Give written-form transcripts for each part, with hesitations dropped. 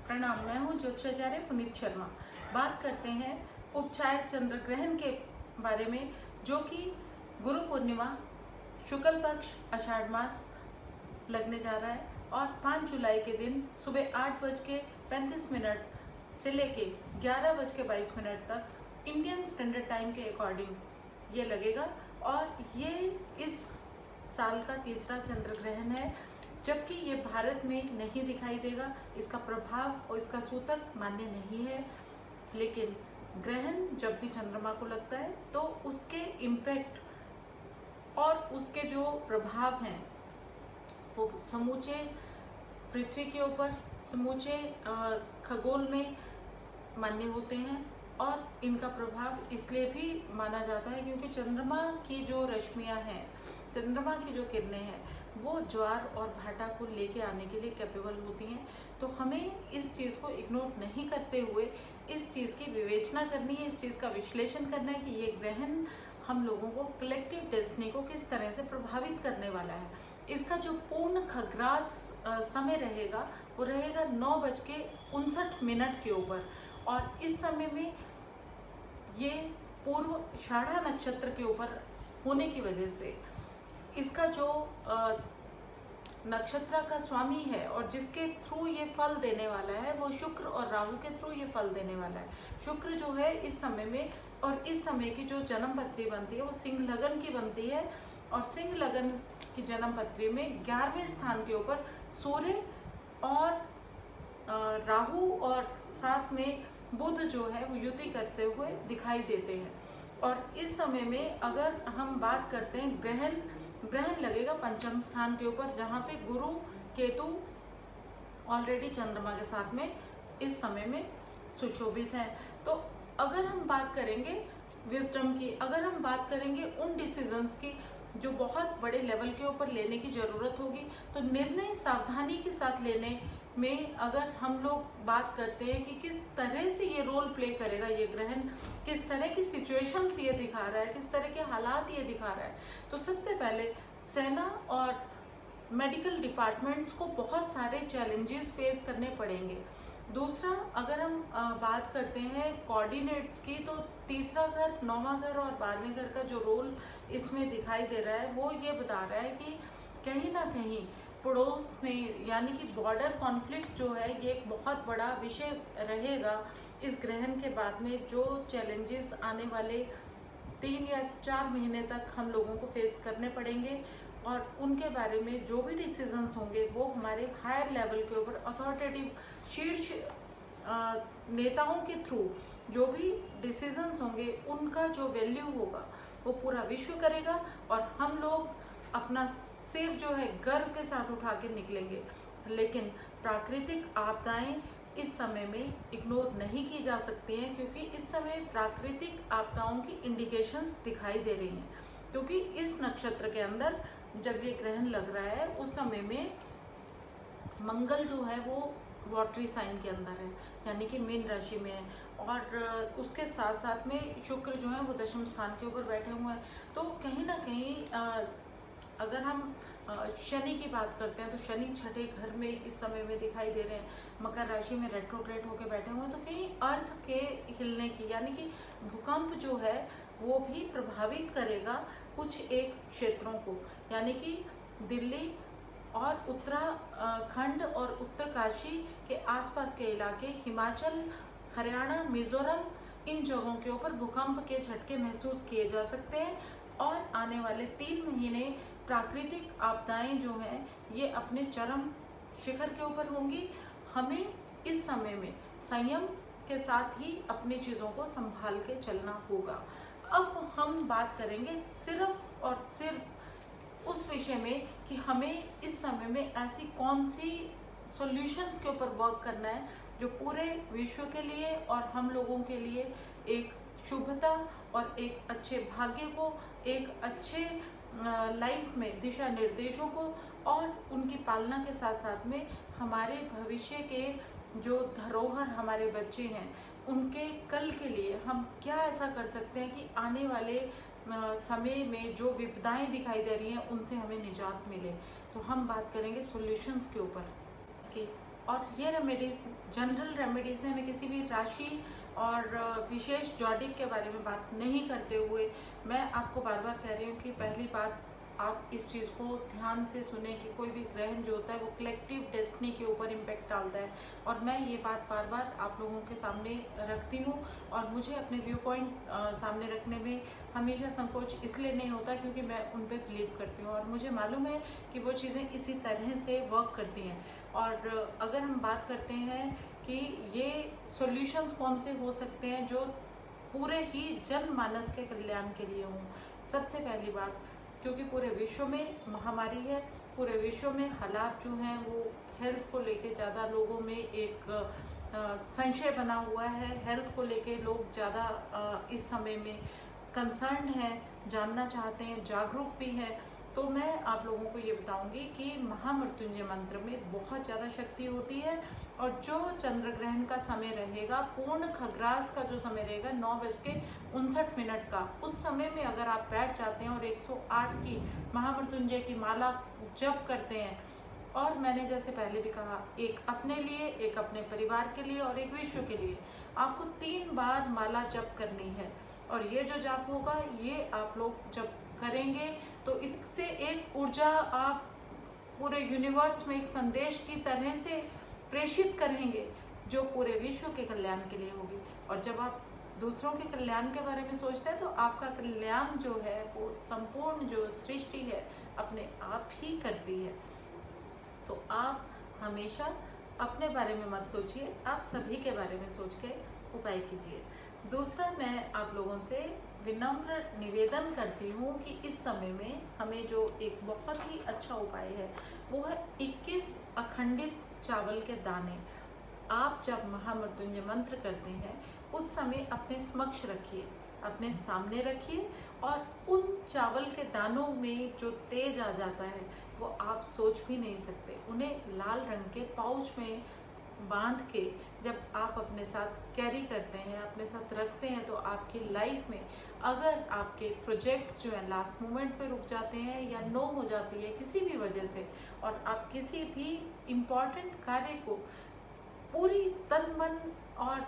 प्रणाम, मैं हूँ ज्योतिषाचार्य पुनीत शर्मा। बात करते हैं उपछाया चंद्र ग्रहण के बारे में, जो कि गुरु पूर्णिमा शुक्ल पक्ष आषाढ़ मास लगने जा रहा है और 5 जुलाई के दिन सुबह 8:35 से लेके 11:22 तक इंडियन स्टैंडर्ड टाइम के अकॉर्डिंग ये लगेगा। और ये इस साल का तीसरा चंद्र ग्रहण है, जबकि ये भारत में नहीं दिखाई देगा। इसका प्रभाव और इसका सूतक मान्य नहीं है, लेकिन ग्रहण जब भी चंद्रमा को लगता है तो उसके इम्पैक्ट और उसके जो प्रभाव हैं वो समूचे पृथ्वी के ऊपर, समूचे खगोल में मान्य होते हैं। और इनका प्रभाव इसलिए भी माना जाता है क्योंकि चंद्रमा की जो रश्मियां हैं, चंद्रमा की जो किरणें हैं, वो ज्वार और भाटा को लेके आने के लिए कैपेबल होती हैं। तो हमें इस चीज़ को इग्नोर नहीं करते हुए इस चीज़ की विवेचना करनी है, इस चीज़ का विश्लेषण करना है कि ये ग्रहण हम लोगों को कलेक्टिव डेस्टिनी को किस तरह से प्रभावित करने वाला है। इसका जो पूर्ण खग्रास समय रहेगा वो रहेगा 9:59 के ऊपर। और इस समय में ये पूर्वाषाढ़ा नक्षत्र के ऊपर होने की वजह से इसका जो नक्षत्र का स्वामी है और जिसके थ्रू ये फल देने वाला है वो शुक्र और राहु के थ्रू ये फल देने वाला है। शुक्र जो है इस समय में, और इस समय की जो जन्म पत्री बनती है वो सिंह लगन की बनती है। और सिंह लगन की जन्म पत्री में 11वें स्थान के ऊपर सूर्य और राहु और साथ में बुध जो है वो युति करते हुए दिखाई देते हैं। और इस समय में अगर हम बात करते हैं ग्रहण लगेगा पंचम स्थान के ऊपर, जहाँ पे गुरु केतु ऑलरेडी चंद्रमा के साथ में इस समय में सुशोभित है। तो अगर हम बात करेंगे विजडम की, अगर हम बात करेंगे उन डिसीजंस की जो बहुत बड़े लेवल के ऊपर लेने की ज़रूरत होगी, तो निर्णय सावधानी के साथ लेने में अगर हम लोग बात करते हैं कि किस तरह से ये रोल प्ले करेगा ये ग्रहण, किस तरह की सिचुएशंस ये दिखा रहा है, किस तरह के हालात ये दिखा रहा है, तो सबसे पहले सेना और मेडिकल डिपार्टमेंट्स को बहुत सारे चैलेंजेस फेस करने पड़ेंगे। दूसरा, अगर हम बात करते हैं कोऑर्डिनेट्स की, तो तीसरा घर, 9वां घर और 12वें घर का जो रोल इसमें दिखाई दे रहा है वो ये बता रहा है कि कहीं ना कहीं पड़ोस में, यानी कि बॉर्डर कॉन्फ्लिक्ट जो है ये एक बहुत बड़ा विषय रहेगा इस ग्रहण के बाद में। जो चैलेंजेस आने वाले 3 या 4 महीने तक हम लोगों को फेस करने पड़ेंगे, और उनके बारे में जो भी डिसीजंस होंगे वो हमारे हायर लेवल के ऊपर अथॉरिटेटिव शीर्ष नेताओं के थ्रू जो भी डिसीजंस होंगे उनका जो वैल्यू होगा वो पूरा विश्व करेगा। और हम लोग अपना सिर जो है गर्व के साथ उठा के निकलेंगे। लेकिन प्राकृतिक आपदाएं इस समय में इग्नोर नहीं की जा सकती हैं, क्योंकि इस समय प्राकृतिक आपदाओं की इंडिकेशंस दिखाई दे रही हैं। क्योंकि इस नक्षत्र के अंदर जब ये ग्रहण लग रहा है उस समय में मंगल जो है वो वाटरी साइन के अंदर है, यानी कि मीन राशि में है, और उसके साथ साथ में शुक्र जो है वो दशम स्थान के ऊपर बैठे हुए हैं। तो कहीं ना कहीं अगर हम शनि की बात करते हैं तो शनि छठे घर में इस समय में दिखाई दे रहे हैं, मकर राशि में रेट्रोग्रेड होकर बैठे हुए हैं। तो कहीं अर्थ के हिलने की, यानी कि भूकंप जो है वो भी प्रभावित करेगा कुछ एक क्षेत्रों को, यानी कि दिल्ली और उत्तराखंड और उत्तरकाशी के आसपास के इलाके, हिमाचल, हरियाणा, मिजोरम, इन जगहों के ऊपर भूकंप के झटके महसूस किए जा सकते हैं। और आने वाले 3 महीने प्राकृतिक आपदाएं जो हैं ये अपने चरम शिखर के ऊपर होंगी। हमें इस समय में संयम के साथ ही अपनी चीज़ों को संभाल के चलना होगा। अब हम बात करेंगे सिर्फ और सिर्फ उस विषय में कि हमें इस समय में ऐसी कौन सी सॉल्यूशंस के ऊपर वर्क करना है जो पूरे विश्व के लिए और हम लोगों के लिए एक शुभता और एक अच्छे भाग्य को, एक अच्छे लाइफ में दिशा निर्देशों को और उनकी पालना के साथ साथ में हमारे भविष्य के जो धरोहर हमारे बच्चे हैं उनके कल के लिए हम क्या ऐसा कर सकते हैं कि आने वाले समय में जो विपदाएं दिखाई दे रही हैं उनसे हमें निजात मिले। तो हम बात करेंगे सॉल्यूशंस के ऊपर। इसकी और ये रेमेडीज जनरल रेमेडीज हैं। मैं किसी भी राशि और विशेष जॉडिक के बारे में बात नहीं करते हुए मैं आपको बार बार कह रही हूँ कि पहली बात आप इस चीज़ को ध्यान से सुने कि कोई भी ग्रहण जो होता है वो कलेक्टिव डेस्टिनी के ऊपर इम्पैक्ट डालता है। और मैं ये बात बार बार आप लोगों के सामने रखती हूँ और मुझे अपने व्यू पॉइंट सामने रखने में हमेशा संकोच इसलिए नहीं होता क्योंकि मैं उन पर बिलीव करती हूँ और मुझे मालूम है कि वो चीज़ें इसी तरह से वर्क करती हैं। और अगर हम बात करते हैं कि ये सॉल्यूशंस कौन से हो सकते हैं जो पूरे ही जनमानस के कल्याण के लिए हों। सबसे पहली बात, क्योंकि पूरे विश्व में महामारी है, पूरे विश्व में हालात जो हैं वो हेल्थ को लेके ज़्यादा लोगों में एक संशय बना हुआ है। हेल्थ को लेके लोग ज़्यादा इस समय में कंसर्न है, जानना चाहते हैं, जागरूक भी हैं। तो मैं आप लोगों को ये बताऊंगी कि महामृत्युंजय मंत्र में बहुत ज़्यादा शक्ति होती है। और जो चंद्र ग्रहण का समय रहेगा, पूर्ण खग्रास का जो समय रहेगा 9:59 का, उस समय में अगर आप बैठ जाते हैं और 108 की महामृत्युंजय की माला जप करते हैं, और मैंने जैसे पहले भी कहा, एक अपने लिए, एक अपने परिवार के लिए और एक विश्व के लिए, आपको 3 बार माला जप करनी है। और ये जो जाप होगा ये आप लोग जब करेंगे तो इससे एक ऊर्जा आप पूरे यूनिवर्स में एक संदेश की तरह से प्रेषित करेंगे जो पूरे विश्व के कल्याण के लिए होगी। और जब आप दूसरों के कल्याण के बारे में सोचते हैं तो आपका कल्याण जो है वो संपूर्ण जो सृष्टि है अपने आप ही करती है। तो आप हमेशा अपने बारे में मत सोचिए, आप सभी के बारे में सोच के उपाय कीजिए। दूसरा, मैं आप लोगों से विनम्र निवेदन करती हूँ कि इस समय में हमें जो एक बहुत ही अच्छा उपाय है वो है 21 अखंडित चावल के दाने। आप जब महामृत्युंजय मंत्र करते हैं उस समय अपने समक्ष रखिए, अपने सामने रखिए, और उन चावल के दानों में जो तेज आ जाता है वो आप सोच भी नहीं सकते। उन्हें लाल रंग के पाउच में बांध के जब आप अपने साथ कैरी करते हैं, अपने साथ रखते हैं, तो आपकी लाइफ में अगर आपके प्रोजेक्ट्स जो है लास्ट मोमेंट पे रुक जाते हैं या नो हो जाती है किसी भी वजह से, और आप किसी भी इम्पॉर्टेंट कार्य को पूरी तन मन और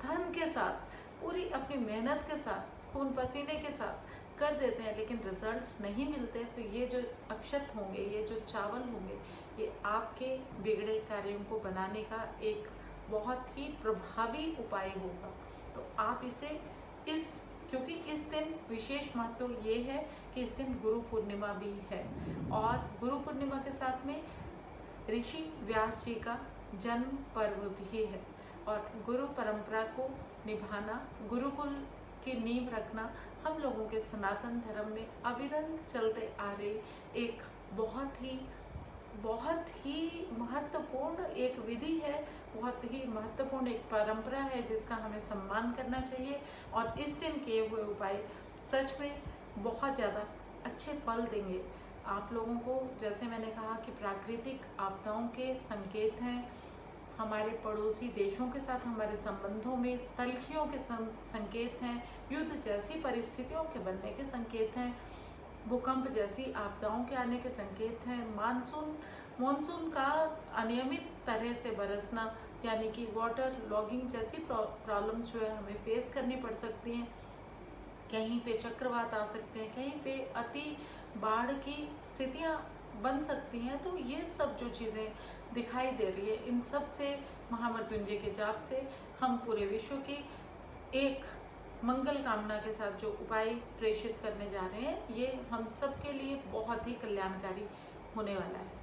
धन के साथ, पूरी अपनी मेहनत के साथ, खून पसीने के साथ कर देते हैं लेकिन रिजल्ट्स नहीं मिलते, तो ये जो अक्षत होंगे, ये जो चावल होंगे, ये आपके बिगड़े कार्यों को बनाने का एक बहुत ही प्रभावी उपाय होगा। तो आप इसे क्योंकि इस दिन विशेष महत्व ये है कि इस दिन गुरु पूर्णिमा भी है, और गुरु पूर्णिमा के साथ में ऋषि व्यास जी का जन्म पर्व भी है। और गुरु परंपरा को निभाना, गुरुकुल की नींव रखना हम लोगों के सनातन धर्म में अविरत चलते आ रहे एक बहुत ही महत्वपूर्ण एक विधि है, बहुत ही महत्वपूर्ण एक परंपरा है जिसका हमें सम्मान करना चाहिए। और इस दिन किए हुए उपाय सच में बहुत ज़्यादा अच्छे फल देंगे आप लोगों को। जैसे मैंने कहा कि प्राकृतिक आपदाओं के संकेत हैं, हमारे पड़ोसी देशों के साथ हमारे संबंधों में तल्खियों के संकेत हैं, युद्ध जैसी परिस्थितियों के बनने के संकेत हैं, भूकंप जैसी आपदाओं के आने के संकेत हैं, मानसून का अनियमित तरह से बरसना, यानी कि वाटर लॉगिंग जैसी प्रॉब्लम्स जो है हमें फेस करनी पड़ सकती हैं। कहीं पे चक्रवात आ सकते हैं, कहीं पे अति बाढ़ की स्थितियां बन सकती हैं। तो ये सब जो चीज़ें दिखाई दे रही है, इन सब से महामृत्युंजय के जाप से हम पूरे विश्व की एक मंगल कामना के साथ जो उपाय प्रेषित करने जा रहे हैं, ये हम सब के लिए बहुत ही कल्याणकारी होने वाला है।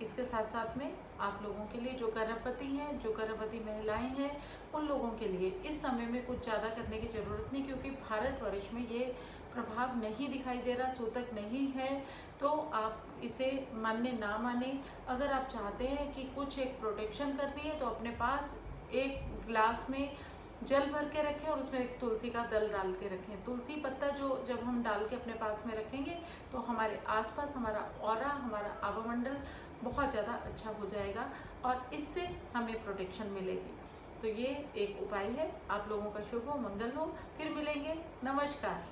इसके साथ साथ में आप लोगों के लिए जो गर्भवती हैं, जो गर्भवती महिलाएं हैं, उन लोगों के लिए इस समय में कुछ ज़्यादा करने की ज़रूरत नहीं, क्योंकि भारतवर्ष में ये प्रभाव नहीं दिखाई दे रहा, सूतक नहीं है। तो आप इसे माने ना माने, अगर आप चाहते हैं कि कुछ एक प्रोटेक्शन करनी है तो अपने पास एक गिलास में जल भर के रखें और उसमें एक तुलसी का दल डाल के रखें। तुलसी पत्ता जो जब हम डाल के अपने पास में रखेंगे तो हमारे आसपास हमारा ऑरा, हमारा आवामंडल बहुत ज़्यादा अच्छा हो जाएगा और इससे हमें प्रोटेक्शन मिलेगी। तो ये एक उपाय है। आप लोगों का शुभ हो, मंगल हो। फिर मिलेंगे। नमस्कार।